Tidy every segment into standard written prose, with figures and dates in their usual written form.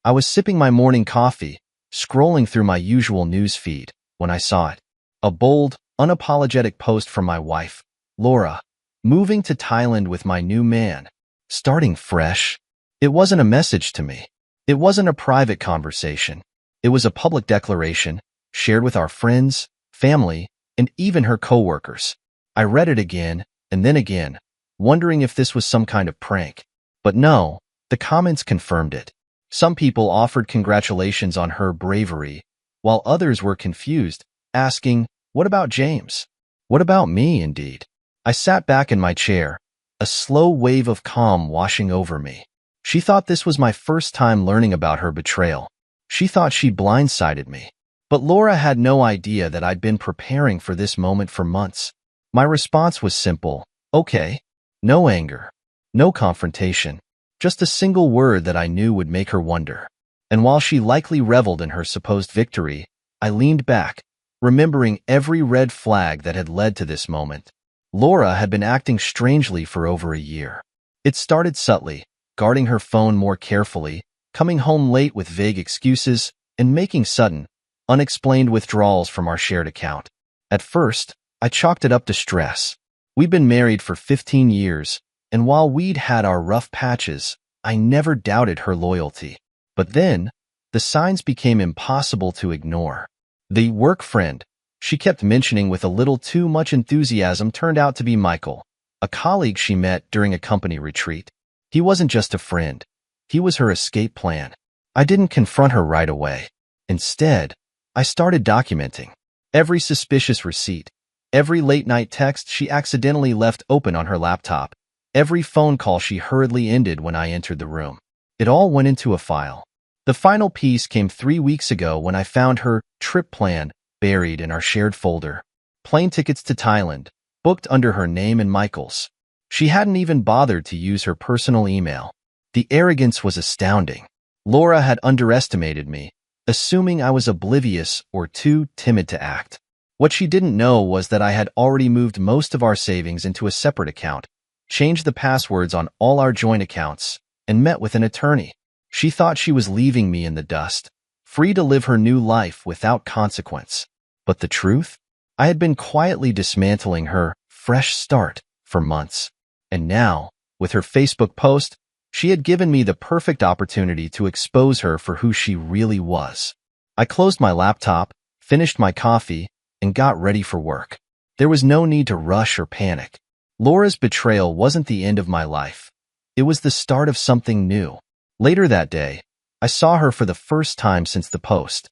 I was sipping my morning coffee, scrolling through my usual news feed, when I saw it. A bold, unapologetic post from my wife, Laura, moving to Thailand with my new man, starting fresh. It wasn't a message to me. It wasn't a private conversation. It was a public declaration, shared with our friends, family, and even her coworkers. I read it again, and then again, wondering if this was some kind of prank. But no, the comments confirmed it. Some people offered congratulations on her bravery, while others were confused, asking, "What about James? What about me?" Indeed. I sat back in my chair, a slow wave of calm washing over me. She thought this was my first time learning about her betrayal. She thought she blindsided me. But Laura had no idea that I'd been preparing for this moment for months. My response was simple: okay. No anger. No confrontation. Just a single word that I knew would make her wonder. And while she likely reveled in her supposed victory, I leaned back, remembering every red flag that had led to this moment. Laura had been acting strangely for over a year. It started subtly, guarding her phone more carefully, coming home late with vague excuses, and making sudden, unexplained withdrawals from our shared account. At first, I chalked it up to stress. We'd been married for 15 years, and while we'd had our rough patches, I never doubted her loyalty. But then, the signs became impossible to ignore. The work friend she kept mentioning with a little too much enthusiasm turned out to be Michael, a colleague she met during a company retreat. He wasn't just a friend. He was her escape plan. I didn't confront her right away. Instead, I started documenting every suspicious receipt, every late-night text she accidentally left open on her laptop, every phone call she hurriedly ended when I entered the room. It all went into a file. The final piece came 3 weeks ago when I found her trip plan buried in our shared folder. Plane tickets to Thailand, booked under her name and Michael's. She hadn't even bothered to use her personal email. The arrogance was astounding. Laura had underestimated me, assuming I was oblivious or too timid to act. What she didn't know was that I had already moved most of our savings into a separate account, changed the passwords on all our joint accounts, and met with an attorney. She thought she was leaving me in the dust, free to live her new life without consequence. But the truth? I had been quietly dismantling her fresh start for months. And now, with her Facebook post, she had given me the perfect opportunity to expose her for who she really was. I closed my laptop, finished my coffee, and got ready for work. There was no need to rush or panic. Laura's betrayal wasn't the end of my life. It was the start of something new. Later that day, I saw her for the first time since the post.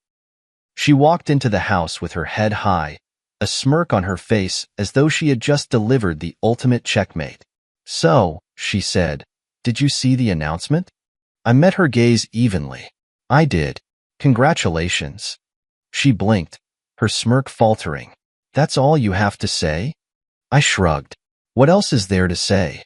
She walked into the house with her head high, a smirk on her face as though she had just delivered the ultimate checkmate. "So," she said, "did you see the announcement?" I met her gaze evenly. "I did. Congratulations." She blinked, her smirk faltering. "That's all you have to say?" I shrugged. "What else is there to say?"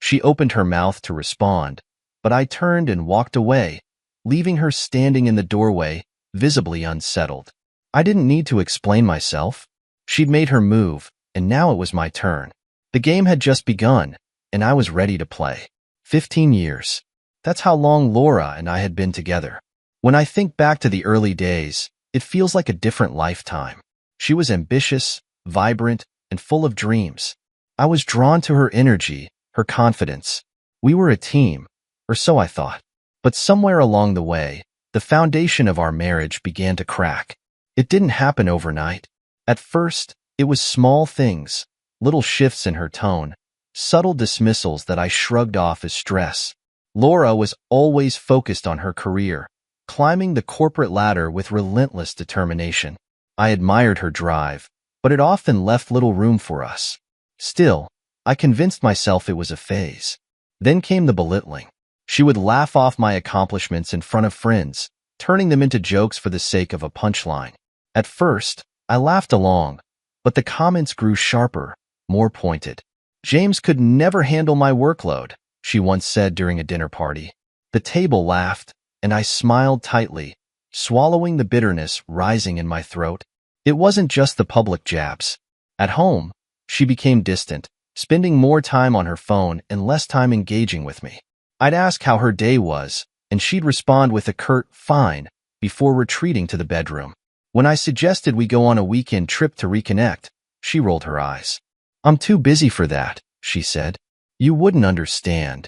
She opened her mouth to respond, but I turned and walked away, leaving her standing in the doorway, visibly unsettled. I didn't need to explain myself. She'd made her move, and now it was my turn. The game had just begun, and I was ready to play. 15 years. That's how long Laura and I had been together. When I think back to the early days, it feels like a different lifetime. She was ambitious, vibrant, and full of dreams. I was drawn to her energy, her confidence. We were a team, or so I thought. But somewhere along the way, the foundation of our marriage began to crack. It didn't happen overnight. At first, it was small things, little shifts in her tone, subtle dismissals that I shrugged off as stress. Laura was always focused on her career, climbing the corporate ladder with relentless determination. I admired her drive, but it often left little room for us. Still, I convinced myself it was a phase. Then came the belittling. She would laugh off my accomplishments in front of friends, turning them into jokes for the sake of a punchline. At first, I laughed along, but the comments grew sharper, more pointed. "James could never handle my workload," she once said during a dinner party. The table laughed, and I smiled tightly, swallowing the bitterness rising in my throat. It wasn't just the public jabs. At home, she became distant, spending more time on her phone and less time engaging with me. I'd ask how her day was, and she'd respond with a curt, "Fine," before retreating to the bedroom. When I suggested we go on a weekend trip to reconnect, she rolled her eyes. "I'm too busy for that," she said. "You wouldn't understand."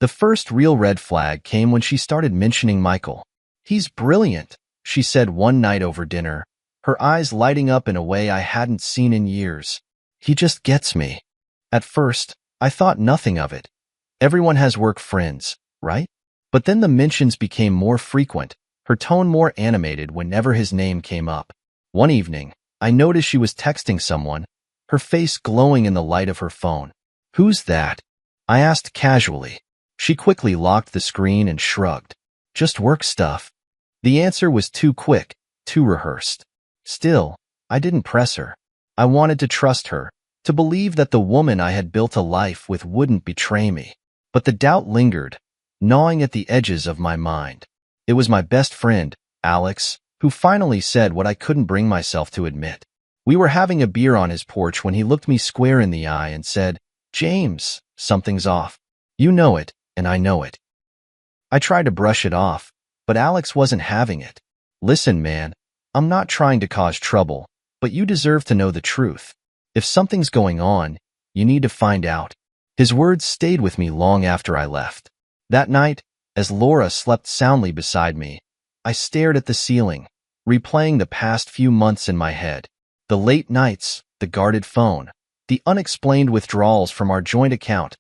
The first real red flag came when she started mentioning Michael. "He's brilliant," she said one night over dinner, her eyes lighting up in a way I hadn't seen in years. "He just gets me." At first, I thought nothing of it. Everyone has work friends, right? But then the mentions became more frequent, her tone more animated whenever his name came up. One evening, I noticed she was texting someone, her face glowing in the light of her phone. "Who's that?" I asked casually. She quickly locked the screen and shrugged. "Just work stuff." The answer was too quick, too rehearsed. Still, I didn't press her. I wanted to trust her, to believe that the woman I had built a life with wouldn't betray me. But the doubt lingered, gnawing at the edges of my mind. It was my best friend, Alex, who finally said what I couldn't bring myself to admit. We were having a beer on his porch when he looked me square in the eye and said, "James, something's off. You know it, and I know it." I tried to brush it off, but Alex wasn't having it. "Listen, man, I'm not trying to cause trouble, but you deserve to know the truth. If something's going on, you need to find out." His words stayed with me long after I left. That night, as Laura slept soundly beside me, I stared at the ceiling, replaying the past few months in my head. The late nights, the guarded phone, the unexplained withdrawals from our joint account.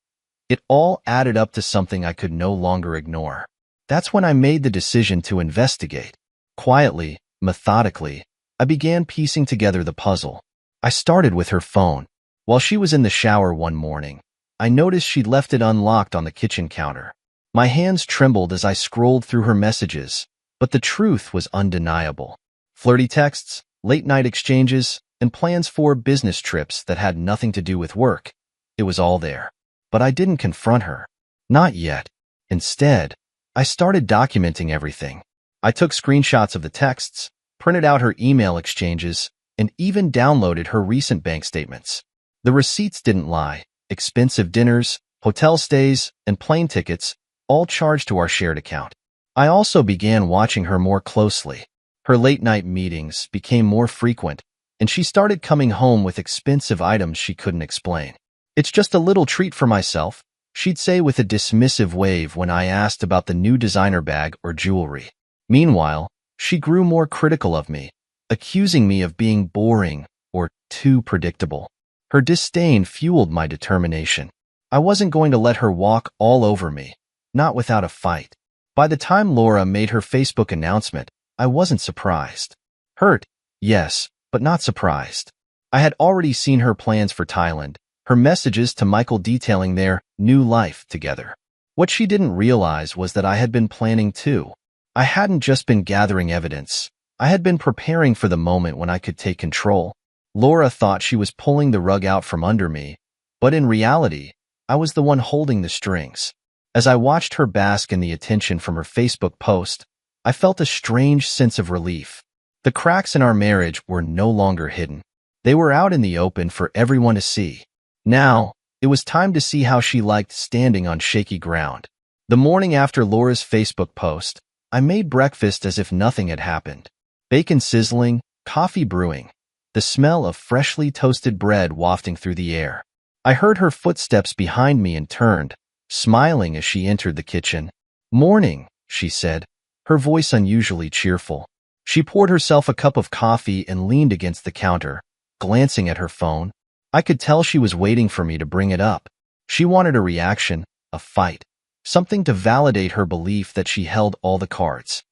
It all added up to something I could no longer ignore. That's when I made the decision to investigate. Quietly, methodically, I began piecing together the puzzle. I started with her phone. While she was in the shower one morning, I noticed she'd left it unlocked on the kitchen counter. My hands trembled as I scrolled through her messages, but the truth was undeniable. Flirty texts, late-night exchanges, and plans for business trips that had nothing to do with work. It was all there. But I didn't confront her. Not yet. Instead, I started documenting everything. I took screenshots of the texts, printed out her email exchanges, and even downloaded her recent bank statements. The receipts didn't lie. Expensive dinners, hotel stays, and plane tickets, all charged to our shared account. I also began watching her more closely. Her late-night meetings became more frequent, and she started coming home with expensive items she couldn't explain. "It's just a little treat for myself," she'd say with a dismissive wave when I asked about the new designer bag or jewelry. Meanwhile, she grew more critical of me, accusing me of being boring or too predictable. Her disdain fueled my determination. I wasn't going to let her walk all over me, not without a fight. By the time Laura made her Facebook announcement, I wasn't surprised. Hurt, yes, but not surprised. I had already seen her plans for Thailand, her messages to Michael detailing their new life together. What she didn't realize was that I had been planning too. I hadn't just been gathering evidence. I had been preparing for the moment when I could take control. Laura thought she was pulling the rug out from under me, but in reality, I was the one holding the strings. As I watched her bask in the attention from her Facebook post, I felt a strange sense of relief. The cracks in our marriage were no longer hidden. They were out in the open for everyone to see. Now, it was time to see how she liked standing on shaky ground. The morning after Laura's Facebook post, I made breakfast as if nothing had happened. Bacon sizzling, coffee brewing, the smell of freshly toasted bread wafting through the air. I heard her footsteps behind me and turned, smiling as she entered the kitchen. "Morning," she said, her voice unusually cheerful. She poured herself a cup of coffee and leaned against the counter, glancing at her phone. I could tell she was waiting for me to bring it up. She wanted a reaction, a fight, something to validate her belief that she held all the cards.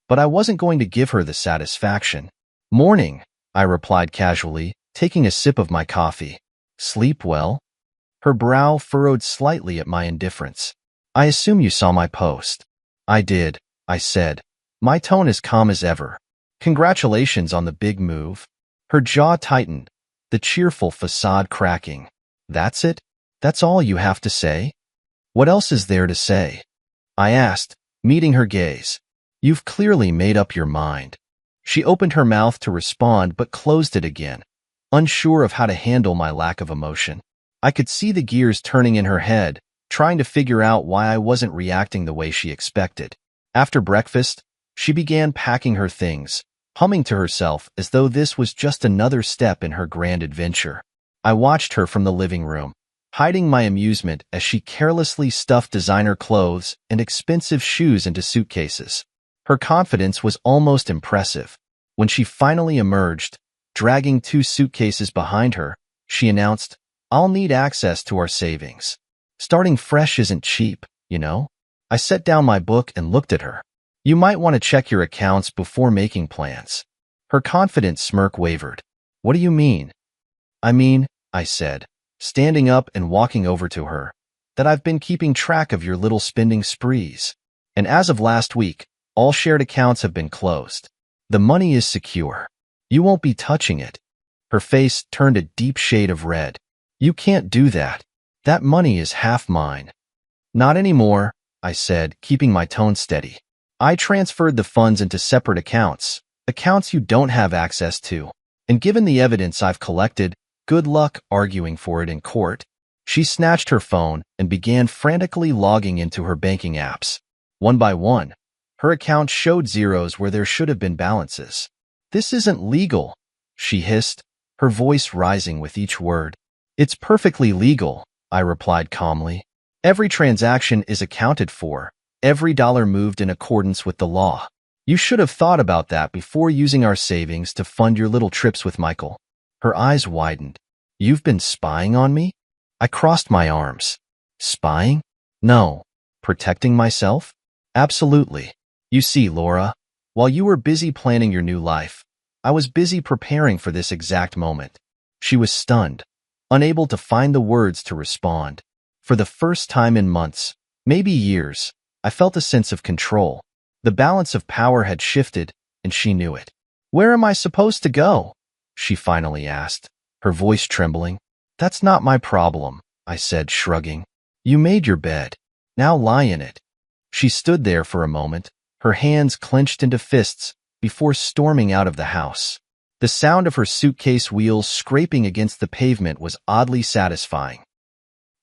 But I wasn't going to give her the satisfaction. "Morning," I replied casually, taking a sip of my coffee. "Sleep well?" Her brow furrowed slightly at my indifference. "I assume you saw my post." "I did," I said, my tone as calm as ever. "Congratulations on the big move." Her jaw tightened, the cheerful facade cracking. "That's it? That's all you have to say?" "What else is there to say?" I asked, meeting her gaze. "You've clearly made up your mind." She opened her mouth to respond but closed it again, unsure of how to handle my lack of emotion. I could see the gears turning in her head, trying to figure out why I wasn't reacting the way she expected. After breakfast, she began packing her things, humming to herself as though this was just another step in her grand adventure. I watched her from the living room, hiding my amusement as she carelessly stuffed designer clothes and expensive shoes into suitcases. Her confidence was almost impressive. When she finally emerged, dragging 2 suitcases behind her, she announced, "I'll need access to our savings. Starting fresh isn't cheap, you know?" I set down my book and looked at her. "You might want to check your accounts before making plans." Her confident smirk wavered. "What do you mean?" "I mean," I said, standing up and walking over to her, "that I've been keeping track of your little spending sprees. And as of last week, all shared accounts have been closed. The money is secure. You won't be touching it." Her face turned a deep shade of red. "You can't do that. That money is half mine." "Not anymore," I said, keeping my tone steady. "I transferred the funds into separate accounts you don't have access to. And given the evidence I've collected, good luck arguing for it in court." She snatched her phone and began frantically logging into her banking apps. One by one, her accounts showed zeros where there should have been balances. "This isn't legal," she hissed, her voice rising with each word. "It's perfectly legal," I replied calmly. "Every transaction is accounted for, every dollar moved in accordance with the law. You should have thought about that before using our savings to fund your little trips with Michael." Her eyes widened. "You've been spying on me?" I crossed my arms. "Spying? No. Protecting myself? Absolutely. You see, Laura, while you were busy planning your new life, I was busy preparing for this exact moment." She was stunned, unable to find the words to respond. For the first time in months, maybe years, I felt a sense of control. The balance of power had shifted, and she knew it. "Where am I supposed to go?" she finally asked, her voice trembling. "That's not my problem," I said, shrugging. "You made your bed. Now lie in it." She stood there for a moment, her hands clenched into fists, before storming out of the house. The sound of her suitcase wheels scraping against the pavement was oddly satisfying.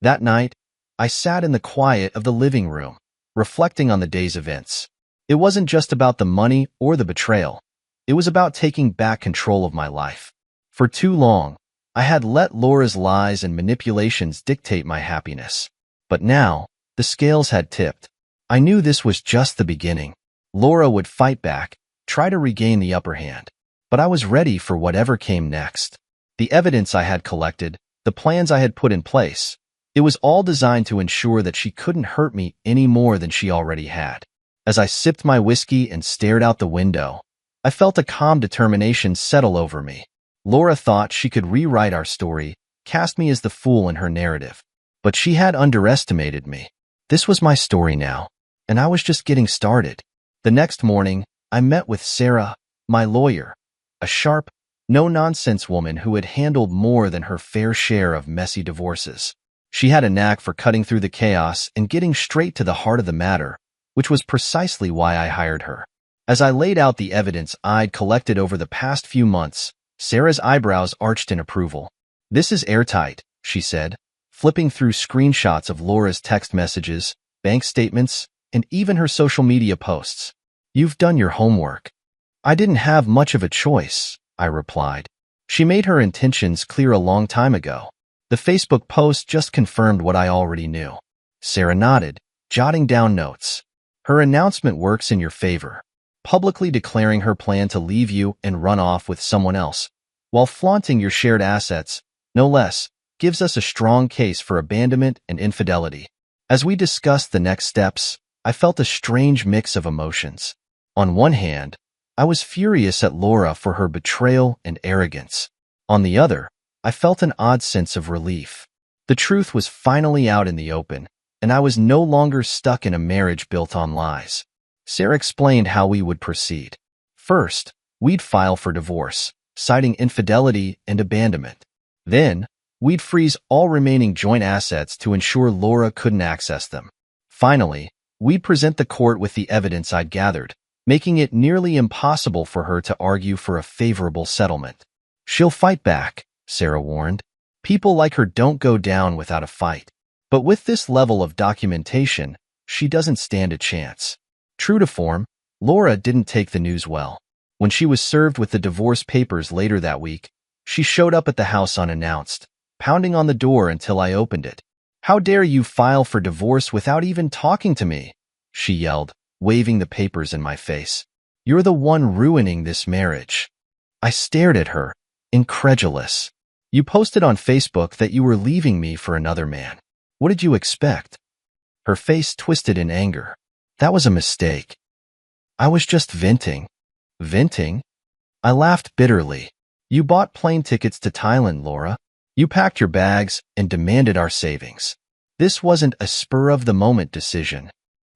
That night, I sat in the quiet of the living room, reflecting on the day's events. It wasn't just about the money or the betrayal. It was about taking back control of my life. For too long, I had let Laura's lies and manipulations dictate my happiness. But now, the scales had tipped. I knew this was just the beginning. Laura would fight back, try to regain the upper hand. But I was ready for whatever came next. The evidence I had collected, the plans I had put in place, it was all designed to ensure that she couldn't hurt me any more than she already had. As I sipped my whiskey and stared out the window, I felt a calm determination settle over me. Laura thought she could rewrite our story, cast me as the fool in her narrative. But she had underestimated me. This was my story now, and I was just getting started. The next morning, I met with Sarah, my lawyer, a sharp, no-nonsense woman who had handled more than her fair share of messy divorces. She had a knack for cutting through the chaos and getting straight to the heart of the matter, which was precisely why I hired her. As I laid out the evidence I'd collected over the past few months, Sarah's eyebrows arched in approval. "This is airtight," she said, flipping through screenshots of Laura's text messages, bank statements, and even her social media posts. "You've done your homework." "I didn't have much of a choice," I replied. She made her intentions clear a long time ago. The Facebook post just confirmed what I already knew. Sarah nodded, jotting down notes. "Her announcement works in your favor, publicly declaring her plan to leave you and run off with someone else, while flaunting your shared assets, no less, gives us a strong case for abandonment and infidelity." As we discussed the next steps, I felt a strange mix of emotions. On one hand, I was furious at Laura for her betrayal and arrogance. On the other, I felt an odd sense of relief. The truth was finally out in the open, and I was no longer stuck in a marriage built on lies. Sarah explained how we would proceed. First, we'd file for divorce, citing infidelity and abandonment. Then, we'd freeze all remaining joint assets to ensure Laura couldn't access them. Finally, we'd present the court with the evidence I'd gathered, making it nearly impossible for her to argue for a favorable settlement. "She'll fight back," Sarah warned. "People like her don't go down without a fight. But with this level of documentation, she doesn't stand a chance." True to form, Laura didn't take the news well. When she was served with the divorce papers later that week, she showed up at the house unannounced, pounding on the door until I opened it. "How dare you file for divorce without even talking to me?" she yelled, waving the papers in my face. "You're the one ruining this marriage." I stared at her, incredulous. "You posted on Facebook that you were leaving me for another man. What did you expect?" Her face twisted in anger. "That was a mistake. I was just venting." "Venting?" I laughed bitterly. "You bought plane tickets to Thailand, Laura. You packed your bags and demanded our savings. This wasn't a spur-of-the-moment decision."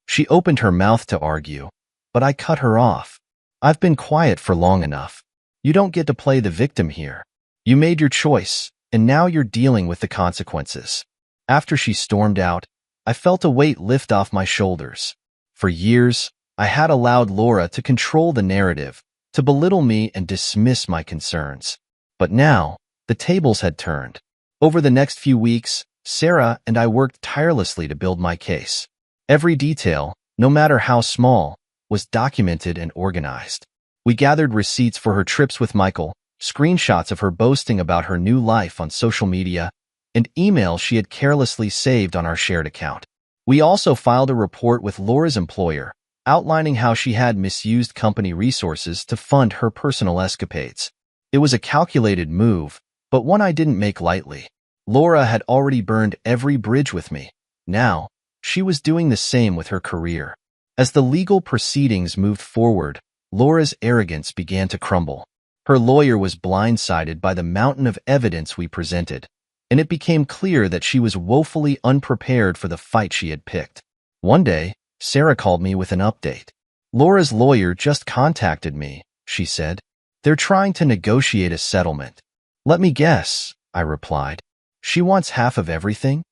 She opened her mouth to argue, but I cut her off. "I've been quiet for long enough. You don't get to play the victim here. You made your choice, and now you're dealing with the consequences." After she stormed out, I felt a weight lift off my shoulders. For years, I had allowed Laura to control the narrative, to belittle me and dismiss my concerns. But now, the tables had turned. Over the next few weeks, Sarah and I worked tirelessly to build my case. Every detail, no matter how small, was documented and organized. We gathered receipts for her trips with Michael, screenshots of her boasting about her new life on social media, and emails she had carelessly saved on our shared account. We also filed a report with Laura's employer, outlining how she had misused company resources to fund her personal escapades. It was a calculated move, but one I didn't make lightly. Laura had already burned every bridge with me. Now, she was doing the same with her career. As the legal proceedings moved forward, Laura's arrogance began to crumble. Her lawyer was blindsided by the mountain of evidence we presented, and it became clear that she was woefully unprepared for the fight she had picked. One day, Sarah called me with an update. "Laura's lawyer just contacted me," she said. "They're trying to negotiate a settlement." "Let me guess," I replied. "She wants half of everything?"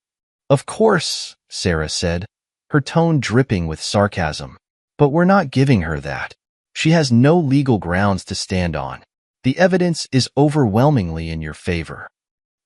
"Of course," Sarah said, her tone dripping with sarcasm. "But we're not giving her that. She has no legal grounds to stand on. The evidence is overwhelmingly in your favor."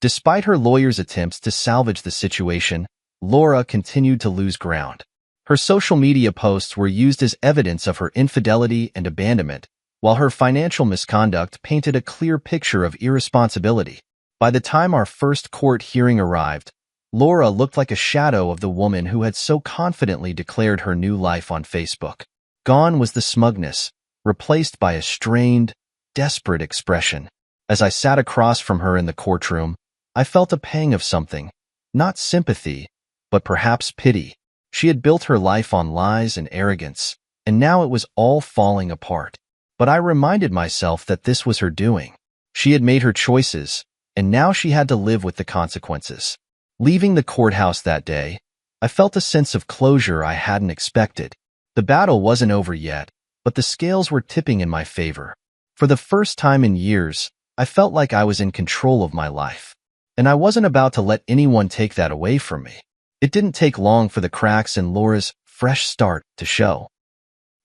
Despite her lawyer's attempts to salvage the situation, Laura continued to lose ground. Her social media posts were used as evidence of her infidelity and abandonment, while her financial misconduct painted a clear picture of irresponsibility. By the time our first court hearing arrived, Laura looked like a shadow of the woman who had so confidently declared her new life on Facebook. Gone was the smugness, replaced by a strained, desperate expression. As I sat across from her in the courtroom, I felt a pang of something, not sympathy, but perhaps pity. She had built her life on lies and arrogance, and now it was all falling apart. But I reminded myself that this was her doing. She had made her choices, and now she had to live with the consequences. Leaving the courthouse that day, I felt a sense of closure I hadn't expected. The battle wasn't over yet, but the scales were tipping in my favor. For the first time in years, I felt like I was in control of my life. And I wasn't about to let anyone take that away from me. It didn't take long for the cracks in Laura's fresh start to show.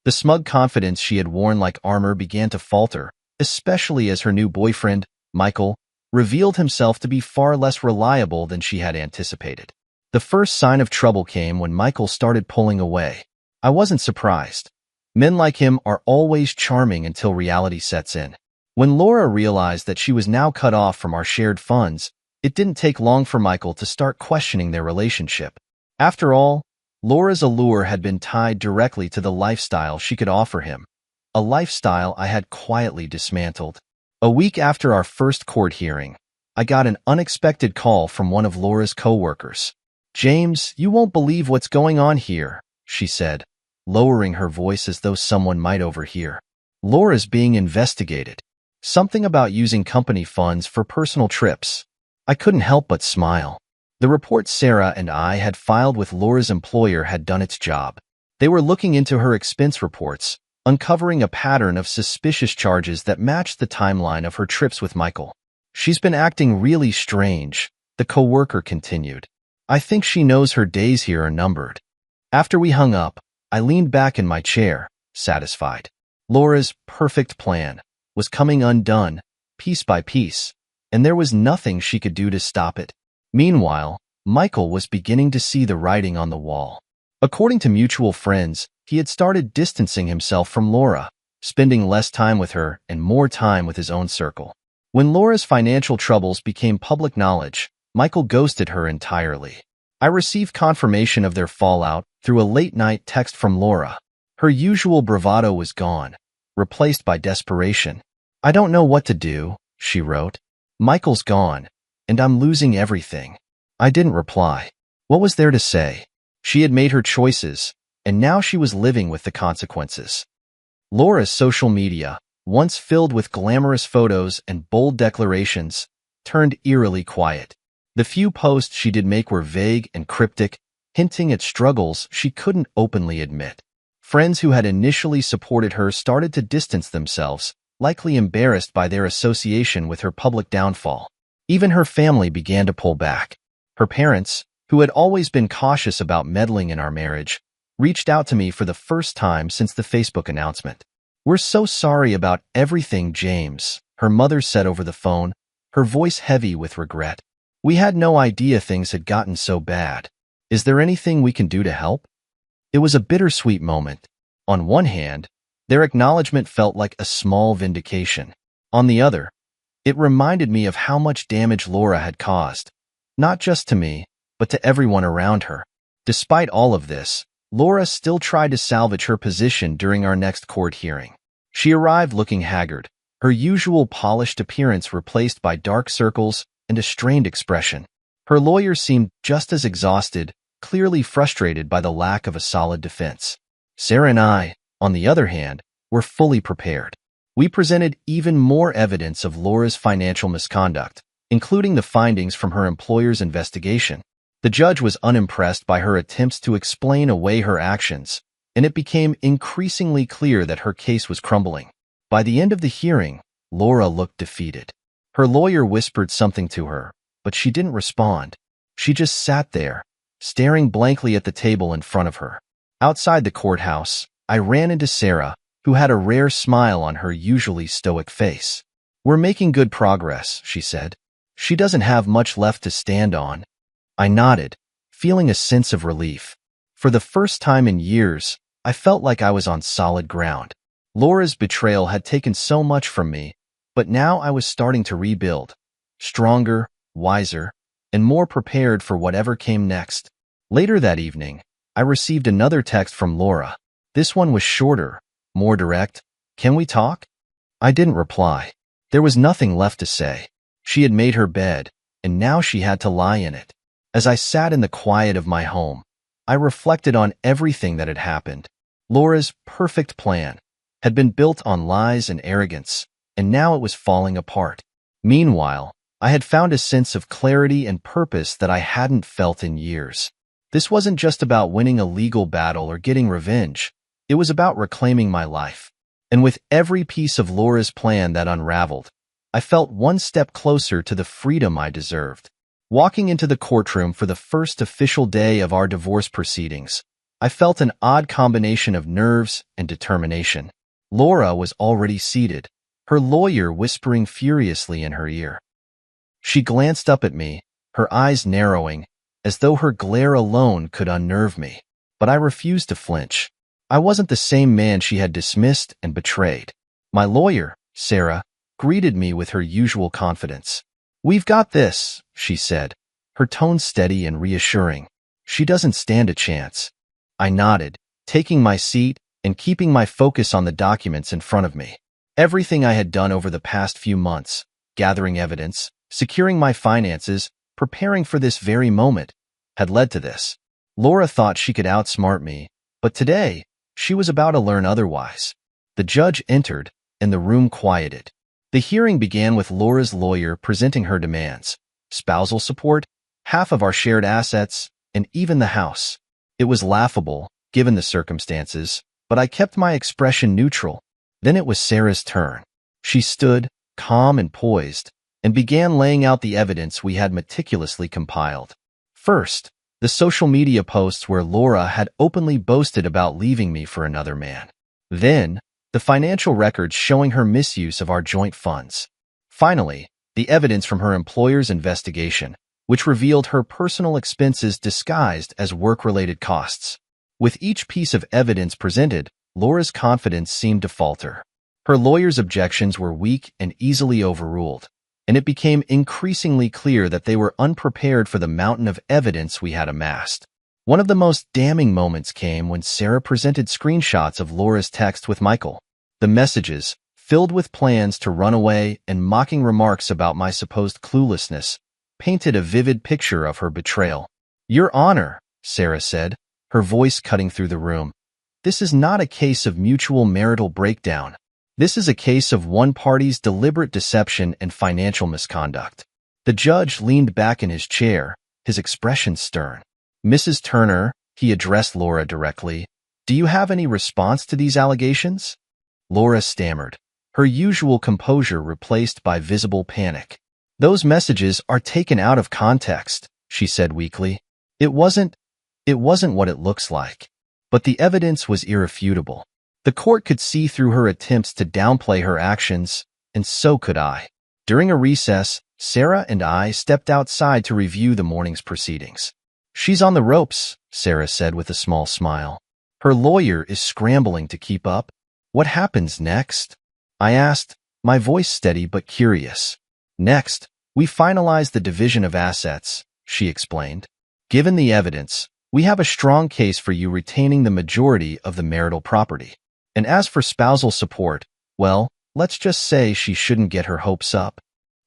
The smug confidence she had worn like armor began to falter, especially as her new boyfriend, Michael, revealed himself to be far less reliable than she had anticipated. The first sign of trouble came when Michael started pulling away. I wasn't surprised. Men like him are always charming until reality sets in. When Laura realized that she was now cut off from our shared funds, it didn't take long for Michael to start questioning their relationship. After all, Laura's allure had been tied directly to the lifestyle she could offer him, a lifestyle I had quietly dismantled. A week after our first court hearing, I got an unexpected call from one of Laura's coworkers. "James, you won't believe what's going on here," she said, lowering her voice as though someone might overhear. "Laura's being investigated. Something about using company funds for personal trips." I couldn't help but smile. The report Sarah and I had filed with Laura's employer had done its job. They were looking into her expense reports, uncovering a pattern of suspicious charges that matched the timeline of her trips with Michael. "She's been acting really strange," the coworker continued. "I think she knows her days here are numbered." After we hung up, I leaned back in my chair, satisfied. Laura's perfect plan was coming undone, piece by piece, and there was nothing she could do to stop it. Meanwhile, Michael was beginning to see the writing on the wall. According to mutual friends, He had started distancing himself from Laura, spending less time with her and more time with his own circle. When Laura's financial troubles became public knowledge, Michael ghosted her entirely. I received confirmation of their fallout through a late-night text from Laura. Her usual bravado was gone, replaced by desperation. "I don't know what to do," she wrote. "Michael's gone, and I'm losing everything." I didn't reply. What was there to say? She had made her choices, and now she was living with the consequences. Laura's social media, once filled with glamorous photos and bold declarations, turned eerily quiet. The few posts she did make were vague and cryptic, hinting at struggles she couldn't openly admit. Friends who had initially supported her started to distance themselves, likely embarrassed by their association with her public downfall. Even her family began to pull back. Her parents, who had always been cautious about meddling in our marriage, reached out to me for the first time since the Facebook announcement. "We're so sorry about everything, James," her mother said over the phone, her voice heavy with regret. "We had no idea things had gotten so bad. Is there anything we can do to help?" It was a bittersweet moment. On one hand, their acknowledgement felt like a small vindication. On the other, it reminded me of how much damage Laura had caused, not just to me, but to everyone around her. Despite all of this, Laura still tried to salvage her position during our next court hearing. She arrived looking haggard, her usual polished appearance replaced by dark circles and a strained expression. Her lawyer seemed just as exhausted, clearly frustrated by the lack of a solid defense. Sarah and I, on the other hand, were fully prepared. We presented even more evidence of Laura's financial misconduct, including the findings from her employer's investigation. The judge was unimpressed by her attempts to explain away her actions, and it became increasingly clear that her case was crumbling. By the end of the hearing, Laura looked defeated. Her lawyer whispered something to her, but she didn't respond. She just sat there, staring blankly at the table in front of her. Outside the courthouse, I ran into Sarah, who had a rare smile on her usually stoic face. "We're making good progress," she said. "She doesn't have much left to stand on." I nodded, feeling a sense of relief. For the first time in years, I felt like I was on solid ground. Laura's betrayal had taken so much from me, but now I was starting to rebuild, stronger, wiser, and more prepared for whatever came next. Later that evening, I received another text from Laura. This one was shorter, more direct. "Can we talk?" I didn't reply. There was nothing left to say. She had made her bed, and now she had to lie in it. As I sat in the quiet of my home, I reflected on everything that had happened. Laura's perfect plan had been built on lies and arrogance, and now it was falling apart. Meanwhile, I had found a sense of clarity and purpose that I hadn't felt in years. This wasn't just about winning a legal battle or getting revenge. It was about reclaiming my life. And with every piece of Laura's plan that unraveled, I felt one step closer to the freedom I deserved. Walking into the courtroom for the first official day of our divorce proceedings, I felt an odd combination of nerves and determination. Laura was already seated, her lawyer whispering furiously in her ear. She glanced up at me, her eyes narrowing, as though her glare alone could unnerve me. But I refused to flinch. I wasn't the same man she had dismissed and betrayed. My lawyer, Sarah, greeted me with her usual confidence. "We've got this," she said, her tone steady and reassuring. "She doesn't stand a chance." I nodded, taking my seat and keeping my focus on the documents in front of me. Everything I had done over the past few months, gathering evidence, securing my finances, preparing for this very moment, had led to this. Laura thought she could outsmart me, but today, she was about to learn otherwise. The judge entered, and the room quieted. The hearing began with Laura's lawyer presenting her demands: spousal support, half of our shared assets, and even the house. It was laughable, given the circumstances, but I kept my expression neutral. Then it was Sarah's turn. She stood, calm and poised, and began laying out the evidence we had meticulously compiled. First, the social media posts where Laura had openly boasted about leaving me for another man. Then, the financial records showing her misuse of our joint funds. Finally, the evidence from her employer's investigation, which revealed her personal expenses disguised as work-related costs. With each piece of evidence presented, Laura's confidence seemed to falter. Her lawyer's objections were weak and easily overruled, and it became increasingly clear that they were unprepared for the mountain of evidence we had amassed. One of the most damning moments came when Sarah presented screenshots of Laura's text with Michael. The messages, filled with plans to run away and mocking remarks about my supposed cluelessness, painted a vivid picture of her betrayal. "Your Honor," Sarah said, her voice cutting through the room, "this is not a case of mutual marital breakdown. This is a case of one party's deliberate deception and financial misconduct." The judge leaned back in his chair, his expression stern. "Mrs. Turner," he addressed Laura directly, "do you have any response to these allegations?" Laura stammered, her usual composure replaced by visible panic. "Those messages are taken out of context," she said weakly. It wasn't what it looks like." But the evidence was irrefutable. The court could see through her attempts to downplay her actions, and so could I. During a recess, Sarah and I stepped outside to review the morning's proceedings. "She's on the ropes," Sarah said with a small smile. "Her lawyer is scrambling to keep up." "What happens next?" I asked, my voice steady but curious. "Next, we finalize the division of assets," she explained. "Given the evidence, we have a strong case for you retaining the majority of the marital property. And as for spousal support, well, let's just say she shouldn't get her hopes up."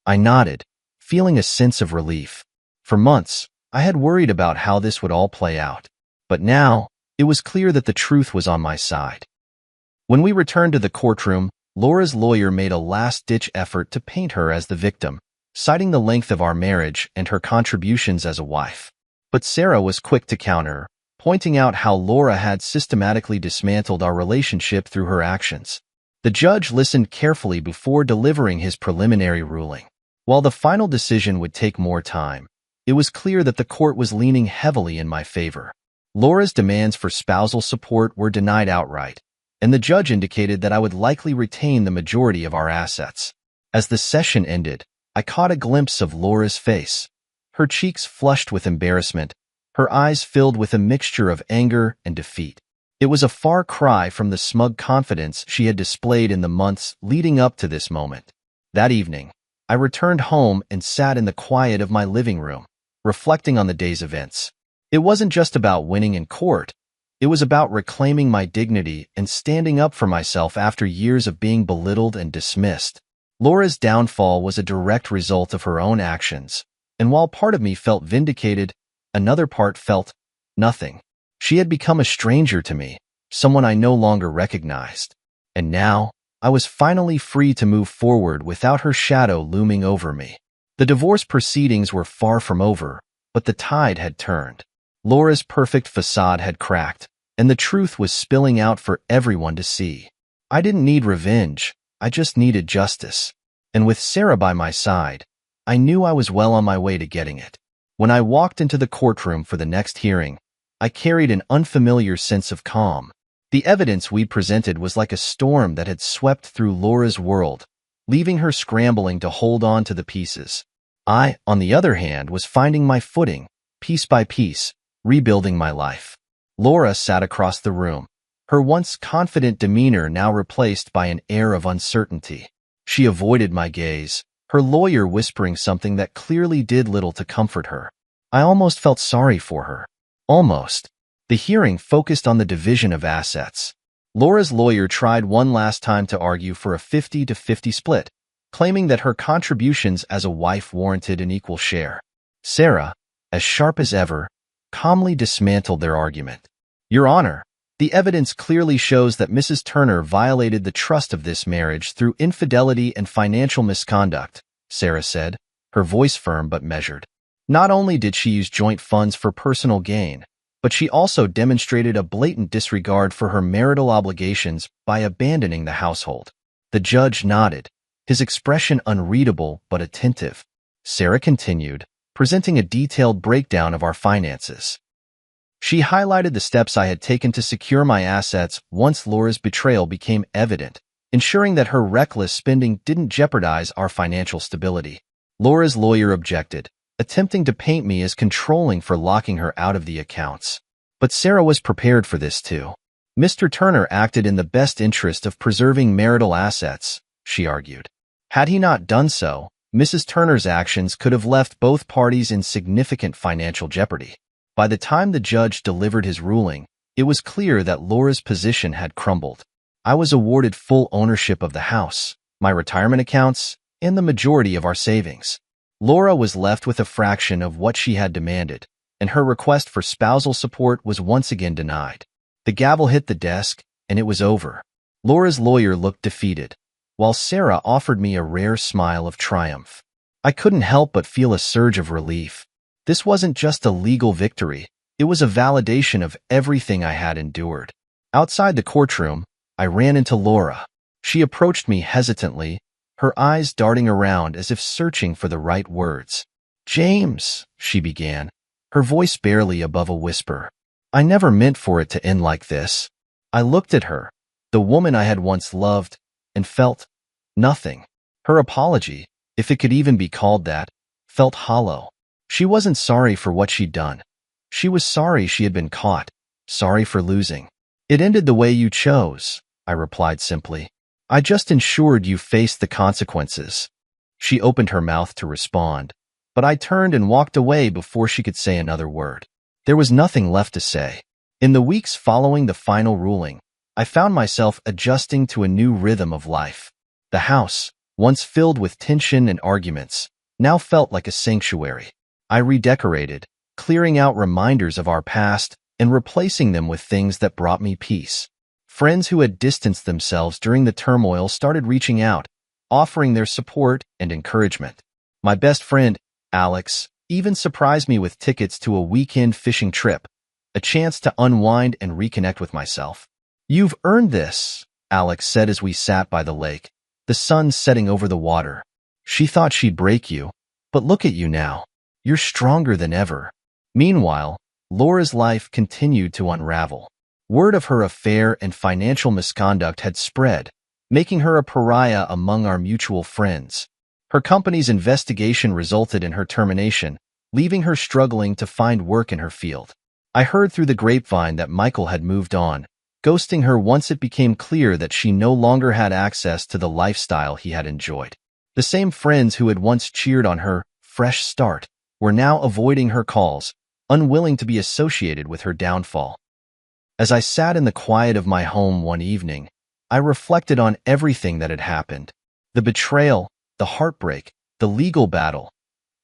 I nodded, feeling a sense of relief. For months, I had worried about how this would all play out. But now, it was clear that the truth was on my side. When we returned to the courtroom, Laura's lawyer made a last-ditch effort to paint her as the victim, citing the length of our marriage and her contributions as a wife. But Sarah was quick to counter, pointing out how Laura had systematically dismantled our relationship through her actions. The judge listened carefully before delivering his preliminary ruling. While the final decision would take more time, it was clear that the court was leaning heavily in my favor. Laura's demands for spousal support were denied outright, and the judge indicated that I would likely retain the majority of our assets. As the session ended, I caught a glimpse of Laura's face. Her cheeks flushed with embarrassment, her eyes filled with a mixture of anger and defeat. It was a far cry from the smug confidence she had displayed in the months leading up to this moment. That evening, I returned home and sat in the quiet of my living room, reflecting on the day's events. It wasn't just about winning in court. It was about reclaiming my dignity and standing up for myself after years of being belittled and dismissed. Laura's downfall was a direct result of her own actions, and while part of me felt vindicated, another part felt nothing. She had become a stranger to me, someone I no longer recognized. And now, I was finally free to move forward without her shadow looming over me. The divorce proceedings were far from over, but the tide had turned. Laura's perfect facade had cracked, and the truth was spilling out for everyone to see. I didn't need revenge, I just needed justice. And with Sarah by my side, I knew I was well on my way to getting it. When I walked into the courtroom for the next hearing, I carried an unfamiliar sense of calm. The evidence we presented was like a storm that had swept through Laura's world, leaving her scrambling to hold on to the pieces. I, on the other hand, was finding my footing, piece by piece, rebuilding my life. Laura sat across the room, her once confident demeanor now replaced by an air of uncertainty. She avoided my gaze, her lawyer whispering something that clearly did little to comfort her. I almost felt sorry for her. Almost. The hearing focused on the division of assets. Laura's lawyer tried one last time to argue for a 50-50 split, claiming that her contributions as a wife warranted an equal share. Sarah, as sharp as ever, calmly dismantled their argument. "Your Honor, the evidence clearly shows that Mrs. Turner violated the trust of this marriage through infidelity and financial misconduct," Sarah said, her voice firm but measured. "Not only did she use joint funds for personal gain, but she also demonstrated a blatant disregard for her marital obligations by abandoning the household." The judge nodded, his expression unreadable but attentive. Sarah continued, presenting a detailed breakdown of our finances. She highlighted the steps I had taken to secure my assets once Laura's betrayal became evident, ensuring that her reckless spending didn't jeopardize our financial stability. Laura's lawyer objected, attempting to paint me as controlling for locking her out of the accounts. But Sarah was prepared for this too. Mr. Turner acted in the best interest of preserving marital assets, she argued. Had he not done so, Mrs. Turner's actions could have left both parties in significant financial jeopardy. By the time the judge delivered his ruling, it was clear that Laura's position had crumbled. I was awarded full ownership of the house, my retirement accounts, and the majority of our savings. Laura was left with a fraction of what she had demanded, and her request for spousal support was once again denied. The gavel hit the desk, and it was over. Laura's lawyer looked defeated, while Sarah offered me a rare smile of triumph. I couldn't help but feel a surge of relief. This wasn't just a legal victory, it was a validation of everything I had endured. Outside the courtroom, I ran into Laura. She approached me hesitantly, her eyes darting around as if searching for the right words. "James," she began, her voice barely above a whisper. "I never meant for it to end like this." I looked at her, the woman I had once loved, and felt nothing. Her apology, if it could even be called that, felt hollow. She wasn't sorry for what she'd done. She was sorry she had been caught, sorry for losing. "It ended the way you chose," I replied simply. "I just ensured you faced the consequences." She opened her mouth to respond, but I turned and walked away before she could say another word. There was nothing left to say. In the weeks following the final ruling, I found myself adjusting to a new rhythm of life. The house, once filled with tension and arguments, now felt like a sanctuary. I redecorated, clearing out reminders of our past and replacing them with things that brought me peace. Friends who had distanced themselves during the turmoil started reaching out, offering their support and encouragement. My best friend, Alex, even surprised me with tickets to a weekend fishing trip, a chance to unwind and reconnect with myself. "You've earned this," Alex said as we sat by the lake, the sun setting over the water. "She thought she'd break you, but look at you now. You're stronger than ever." Meanwhile, Laura's life continued to unravel. Word of her affair and financial misconduct had spread, making her a pariah among our mutual friends. Her company's investigation resulted in her termination, leaving her struggling to find work in her field. I heard through the grapevine that Michael had moved on, ghosting her once it became clear that she no longer had access to the lifestyle he had enjoyed. The same friends who had once cheered on her fresh start were now avoiding her calls, unwilling to be associated with her downfall. As I sat in the quiet of my home one evening, I reflected on everything that had happened. The betrayal, the heartbreak, the legal battle.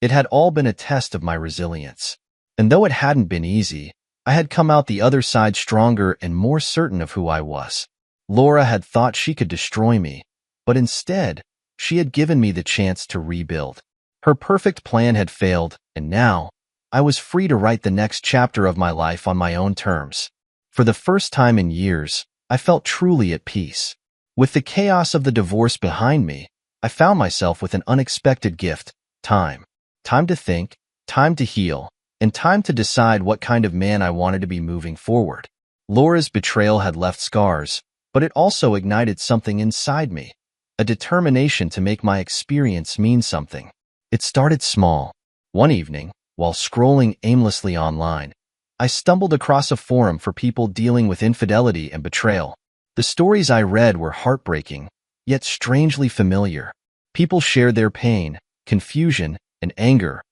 It had all been a test of my resilience. And though it hadn't been easy, I had come out the other side stronger and more certain of who I was. Laura had thought she could destroy me, but instead, she had given me the chance to rebuild. Her perfect plan had failed, and now, I was free to write the next chapter of my life on my own terms. For the first time in years, I felt truly at peace. With the chaos of the divorce behind me, I found myself with an unexpected gift: time. Time to think, time to heal, and time to decide what kind of man I wanted to be moving forward. Laura's betrayal had left scars, but it also ignited something inside me, a determination to make my experience mean something. It started small. One evening, while scrolling aimlessly online, I stumbled across a forum for people dealing with infidelity and betrayal. The stories I read were heartbreaking, yet strangely familiar. People shared their pain, confusion, and anger,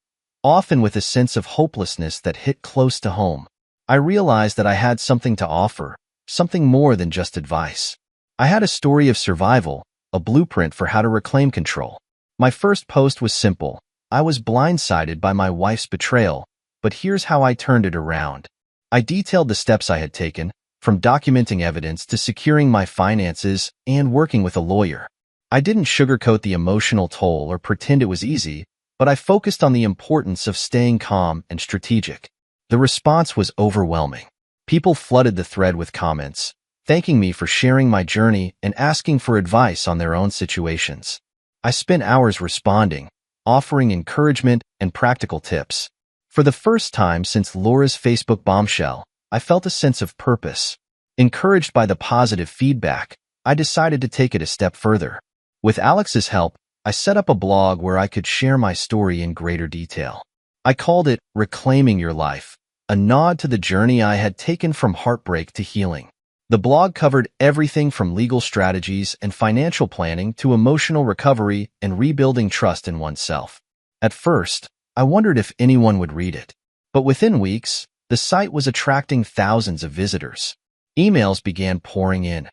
often with a sense of hopelessness that hit close to home. I realized that I had something to offer, something more than just advice. I had a story of survival, a blueprint for how to reclaim control. My first post was simple. I was blindsided by my wife's betrayal, but here's how I turned it around. I detailed the steps I had taken, from documenting evidence to securing my finances and working with a lawyer. I didn't sugarcoat the emotional toll or pretend it was easy, but I focused on the importance of staying calm and strategic. The response was overwhelming. People flooded the thread with comments, thanking me for sharing my journey and asking for advice on their own situations. I spent hours responding, offering encouragement and practical tips. For the first time since Laura's Facebook bombshell, I felt a sense of purpose. Encouraged by the positive feedback, I decided to take it a step further. With Alex's help, I set up a blog where I could share my story in greater detail. I called it Reclaiming Your Life, a nod to the journey I had taken from heartbreak to healing. The blog covered everything from legal strategies and financial planning to emotional recovery and rebuilding trust in oneself. At first, I wondered if anyone would read it. But within weeks, the site was attracting thousands of visitors. Emails began pouring in,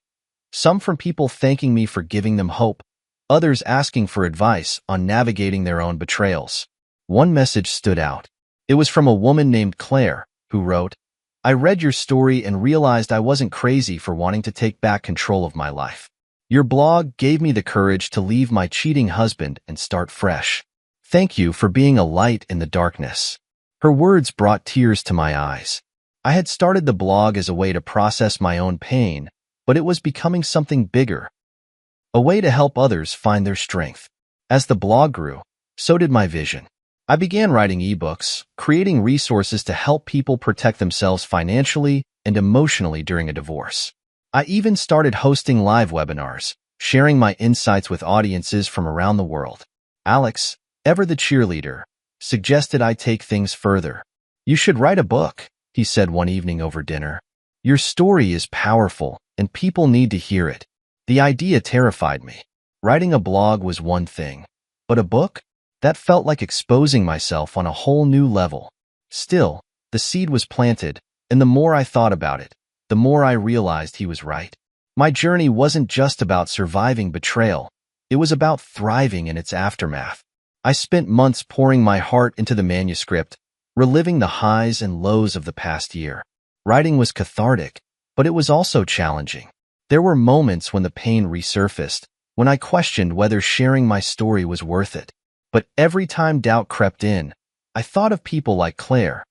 some from people thanking me for giving them hope, others asking for advice on navigating their own betrayals. One message stood out. It was from a woman named Claire, who wrote, "I read your story and realized I wasn't crazy for wanting to take back control of my life. Your blog gave me the courage to leave my cheating husband and start fresh. Thank you for being a light in the darkness." Her words brought tears to my eyes. I had started the blog as a way to process my own pain, but it was becoming something bigger, a way to help others find their strength. As the blog grew, so did my vision. I began writing ebooks, creating resources to help people protect themselves financially and emotionally during a divorce. I even started hosting live webinars, sharing my insights with audiences from around the world. Alex, ever the cheerleader, suggested I take things further. "You should write a book," he said one evening over dinner. "Your story is powerful, and people need to hear it." The idea terrified me. Writing a blog was one thing, but a book? That felt like exposing myself on a whole new level. Still, the seed was planted, and the more I thought about it, the more I realized he was right. My journey wasn't just about surviving betrayal. It was about thriving in its aftermath. I spent months pouring my heart into the manuscript, reliving the highs and lows of the past year. Writing was cathartic, but it was also challenging. There were moments when the pain resurfaced, when I questioned whether sharing my story was worth it. But every time doubt crept in, I thought of people like Claire,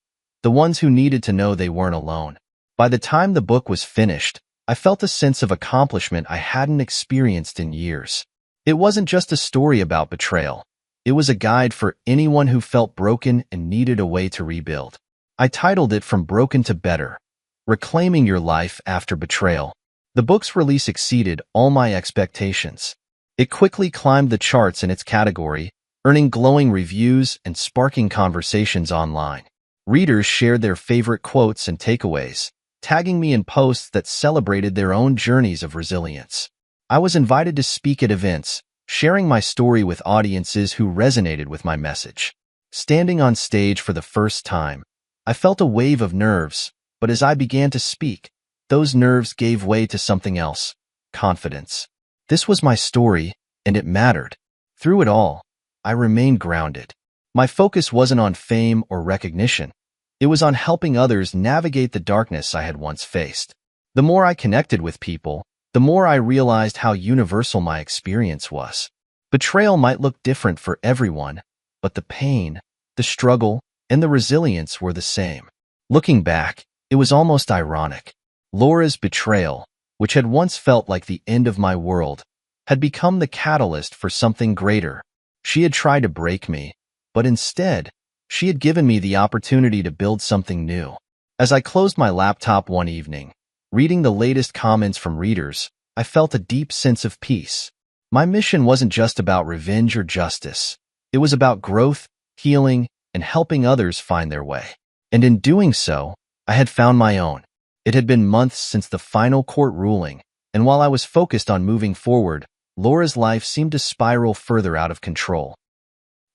the ones who needed to know they weren't alone. By the time the book was finished, I felt a sense of accomplishment I hadn't experienced in years. It wasn't just a story about betrayal. It was a guide for anyone who felt broken and needed a way to rebuild. I titled it From Broken to Better, Reclaiming Your Life After Betrayal. The book's release exceeded all my expectations. It quickly climbed the charts in its category, earning glowing reviews and sparking conversations online. Readers shared their favorite quotes and takeaways, tagging me in posts that celebrated their own journeys of resilience. I was invited to speak at events, sharing my story with audiences who resonated with my message. Standing on stage for the first time, I felt a wave of nerves, but as I began to speak, those nerves gave way to something else: confidence. This was my story, and it mattered. Through it all, I remained grounded. My focus wasn't on fame or recognition. It was on helping others navigate the darkness I had once faced. The more I connected with people, the more I realized how universal my experience was. Betrayal might look different for everyone, but the pain, the struggle, and the resilience were the same. Looking back, it was almost ironic. Laura's betrayal, which had once felt like the end of my world, had become the catalyst for something greater. She had tried to break me, but instead, she had given me the opportunity to build something new. As I closed my laptop one evening, reading the latest comments from readers, I felt a deep sense of peace. My mission wasn't just about revenge or justice. It was about growth, healing, and helping others find their way. And in doing so, I had found my own. It had been months since the final court ruling, and while I was focused on moving forward, Laura's life seemed to spiral further out of control.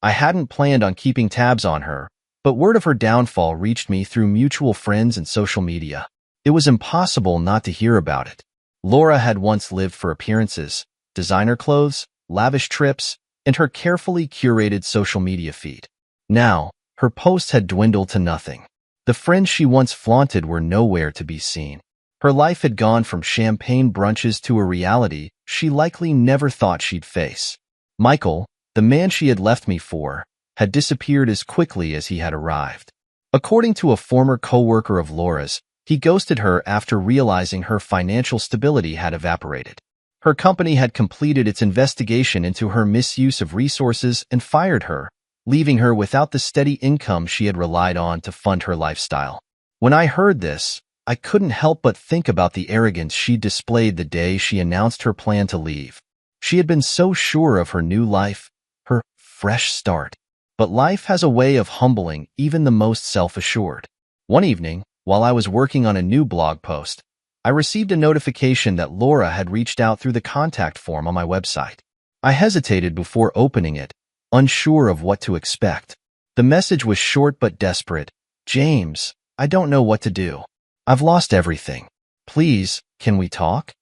I hadn't planned on keeping tabs on her, but word of her downfall reached me through mutual friends and social media. It was impossible not to hear about it. Laura had once lived for appearances, designer clothes, lavish trips, and her carefully curated social media feed. Now, her posts had dwindled to nothing. The friends she once flaunted were nowhere to be seen. Her life had gone from champagne brunches to a reality she likely never thought she'd face. Michael, the man she had left me for, had disappeared as quickly as he had arrived. According to a former co-worker of Laura's, he ghosted her after realizing her financial stability had evaporated. Her company had completed its investigation into her misuse of resources and fired her, leaving her without the steady income she had relied on to fund her lifestyle. When I heard this, I couldn't help but think about the arrogance she displayed the day she announced her plan to leave. She had been so sure of her new life, her fresh start. But life has a way of humbling even the most self-assured. One evening, while I was working on a new blog post, I received a notification that Laura had reached out through the contact form on my website. I hesitated before opening it, unsure of what to expect. The message was short but desperate. "James, I don't know what to do. I've lost everything. Please, can we talk?"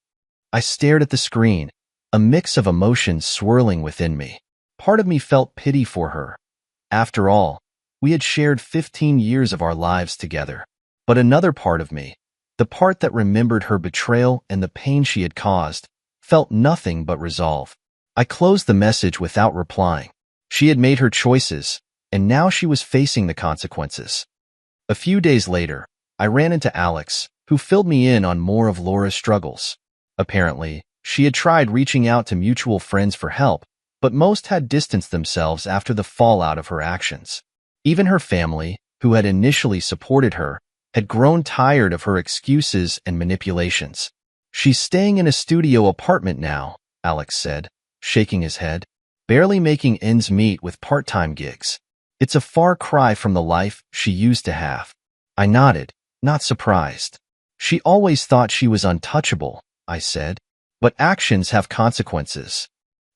I stared at the screen, a mix of emotions swirling within me. Part of me felt pity for her. After all, we had shared 15 years of our lives together. But another part of me, the part that remembered her betrayal and the pain she had caused, felt nothing but resolve. I closed the message without replying. She had made her choices, and now she was facing the consequences. A few days later, I ran into Alex, who filled me in on more of Laura's struggles. Apparently, she had tried reaching out to mutual friends for help, but most had distanced themselves after the fallout of her actions. Even her family, who had initially supported her, had grown tired of her excuses and manipulations. "She's staying in a studio apartment now," Alex said, shaking his head, "barely making ends meet with part-time gigs. It's a far cry from the life she used to have." I nodded, not surprised. "She always thought she was untouchable," I said. "But actions have consequences."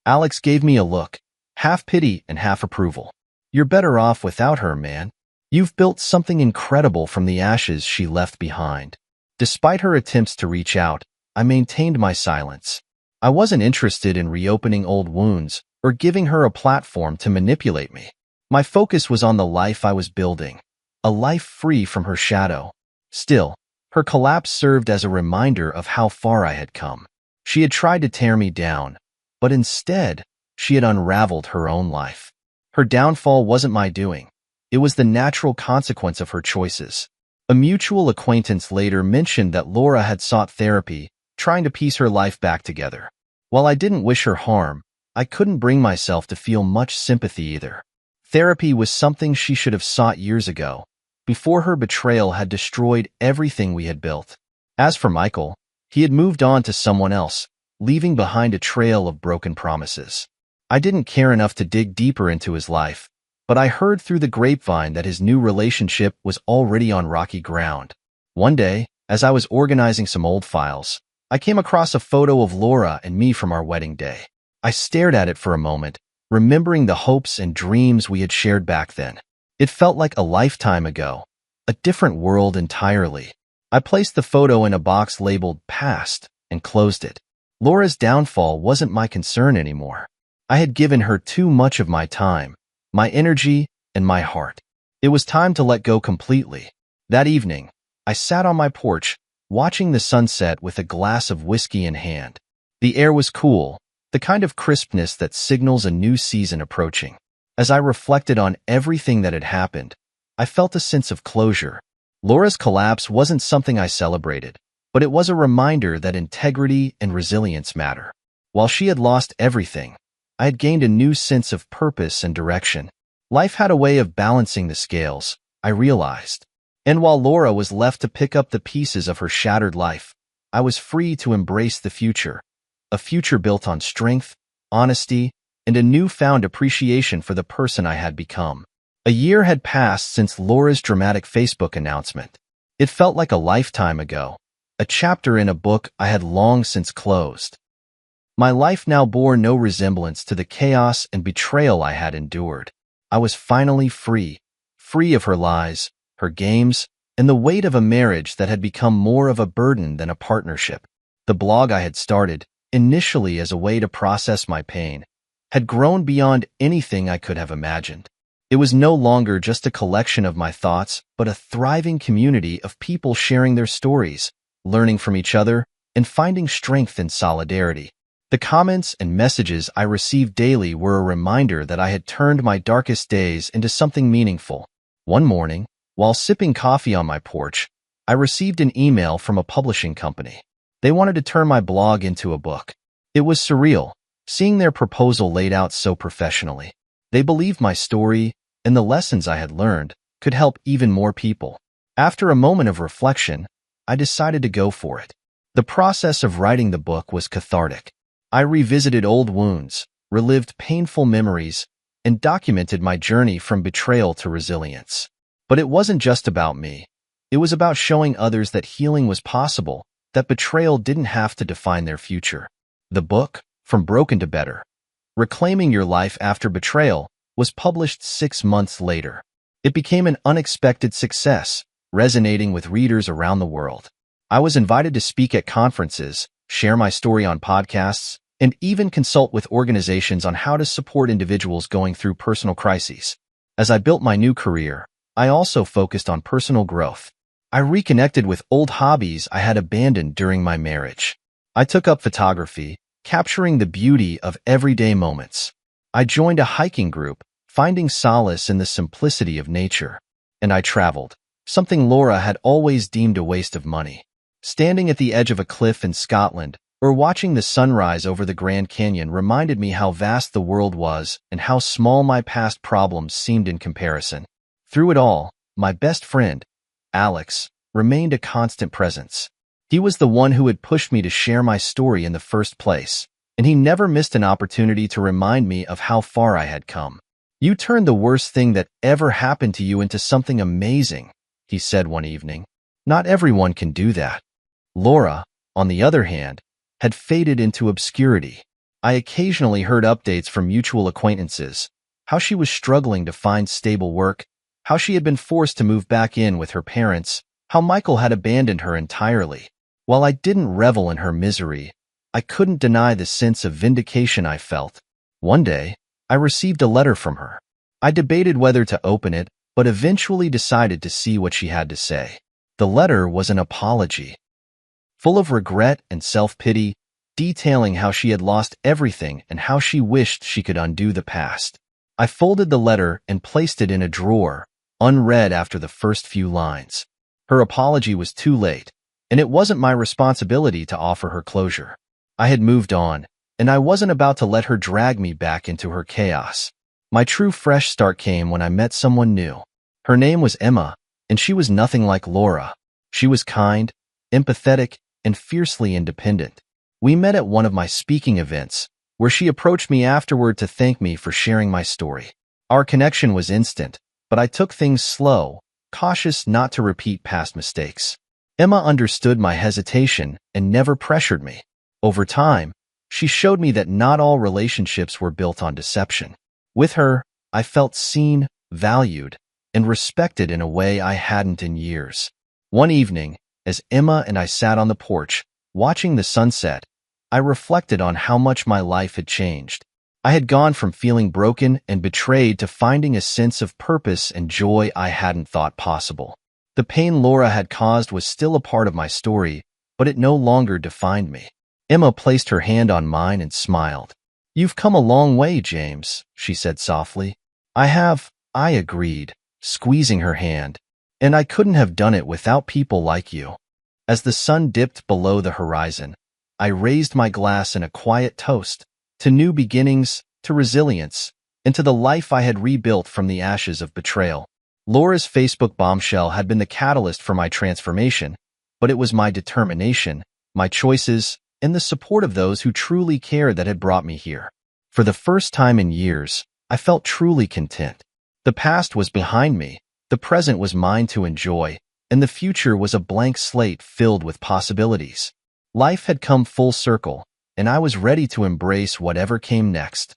Alex gave me a look, half pity and half approval. "You're better off without her, man. You've built something incredible from the ashes she left behind." Despite her attempts to reach out, I maintained my silence. I wasn't interested in reopening old wounds or giving her a platform to manipulate me. My focus was on the life I was building, a life free from her shadow. Still, her collapse served as a reminder of how far I had come. She had tried to tear me down, but instead, she had unraveled her own life. Her downfall wasn't my doing. It was the natural consequence of her choices. A mutual acquaintance later mentioned that Laura had sought therapy, trying to piece her life back together. While I didn't wish her harm, I couldn't bring myself to feel much sympathy either. Therapy was something she should have sought years ago, before her betrayal had destroyed everything we had built. As for Michael, he had moved on to someone else, leaving behind a trail of broken promises. I didn't care enough to dig deeper into his life, but I heard through the grapevine that his new relationship was already on rocky ground. One day, as I was organizing some old files, I came across a photo of Laura and me from our wedding day. I stared at it for a moment, remembering the hopes and dreams we had shared back then. It felt like a lifetime ago, a different world entirely. I placed the photo in a box labeled Past and closed it. Laura's downfall wasn't my concern anymore. I had given her too much of my time, my energy, and my heart. It was time to let go completely. That evening, I sat on my porch, watching the sunset with a glass of whiskey in hand. The air was cool, the kind of crispness that signals a new season approaching. As I reflected on everything that had happened, I felt a sense of closure. Laura's collapse wasn't something I celebrated, but it was a reminder that integrity and resilience matter. While she had lost everything, I had gained a new sense of purpose and direction. Life had a way of balancing the scales, I realized. And while Laura was left to pick up the pieces of her shattered life, I was free to embrace the future, a future built on strength, honesty, and a newfound appreciation for the person I had become. A year had passed since Laura's dramatic Facebook announcement. It felt like a lifetime ago, a chapter in a book I had long since closed. My life now bore no resemblance to the chaos and betrayal I had endured. I was finally free of her lies, her games, and the weight of a marriage that had become more of a burden than a partnership. The blog I had started, initially as a way to process my pain, had grown beyond anything I could have imagined. It was no longer just a collection of my thoughts, but a thriving community of people sharing their stories, learning from each other, and finding strength in solidarity. The comments and messages I received daily were a reminder that I had turned my darkest days into something meaningful. One morning, while sipping coffee on my porch, I received an email from a publishing company. They wanted to turn my blog into a book. It was surreal, seeing their proposal laid out so professionally. They believed my story and the lessons I had learned could help even more people. After a moment of reflection, I decided to go for it. The process of writing the book was cathartic. I revisited old wounds, relived painful memories, and documented my journey from betrayal to resilience. But it wasn't just about me. It was about showing others that healing was possible, that betrayal didn't have to define their future. The book, From Broken to Better, Reclaiming Your Life After Betrayal, was published 6 months later. It became an unexpected success, resonating with readers around the world. I was invited to speak at conferences, share my story on podcasts, and even consult with organizations on how to support individuals going through personal crises. As I built my new career, I also focused on personal growth. I reconnected with old hobbies I had abandoned during my marriage. I took up photography, capturing the beauty of everyday moments. I joined a hiking group, finding solace in the simplicity of nature. And I traveled, something Laura had always deemed a waste of money. Standing at the edge of a cliff in Scotland, or watching the sunrise over the Grand Canyon reminded me how vast the world was and how small my past problems seemed in comparison. Through it all, my best friend, Alex, remained a constant presence. He was the one who had pushed me to share my story in the first place, and he never missed an opportunity to remind me of how far I had come. "You turned the worst thing that ever happened to you into something amazing," he said one evening. "Not everyone can do that." Laura, on the other hand, had faded into obscurity. I occasionally heard updates from mutual acquaintances, how she was struggling to find stable work, how she had been forced to move back in with her parents, how Michael had abandoned her entirely. While I didn't revel in her misery, I couldn't deny the sense of vindication I felt. One day, I received a letter from her. I debated whether to open it, but eventually decided to see what she had to say. The letter was an apology, full of regret and self-pity, detailing how she had lost everything and how she wished she could undo the past. I folded the letter and placed it in a drawer, unread after the first few lines. Her apology was too late, and it wasn't my responsibility to offer her closure. I had moved on, and I wasn't about to let her drag me back into her chaos. My true fresh start came when I met someone new. Her name was Emma, and she was nothing like Laura. She was kind, empathetic, and fiercely independent. We met at one of my speaking events, where she approached me afterward to thank me for sharing my story. Our connection was instant, but I took things slow, cautious not to repeat past mistakes. Emma understood my hesitation and never pressured me. Over time, she showed me that not all relationships were built on deception. With her, I felt seen, valued, and respected in a way I hadn't in years. One evening, as Emma and I sat on the porch, watching the sunset, I reflected on how much my life had changed. I had gone from feeling broken and betrayed to finding a sense of purpose and joy I hadn't thought possible. The pain Laura had caused was still a part of my story, but it no longer defined me. Emma placed her hand on mine and smiled. "You've come a long way, James," she said softly. "I have," I agreed, squeezing her hand. "And I couldn't have done it without people like you." As the sun dipped below the horizon, I raised my glass in a quiet toast to new beginnings, to resilience, and to the life I had rebuilt from the ashes of betrayal. Laura's Facebook bombshell had been the catalyst for my transformation, but it was my determination, my choices, and the support of those who truly cared that had brought me here. For the first time in years, I felt truly content. The past was behind me, the present was mine to enjoy, and the future was a blank slate filled with possibilities. Life had come full circle, and I was ready to embrace whatever came next.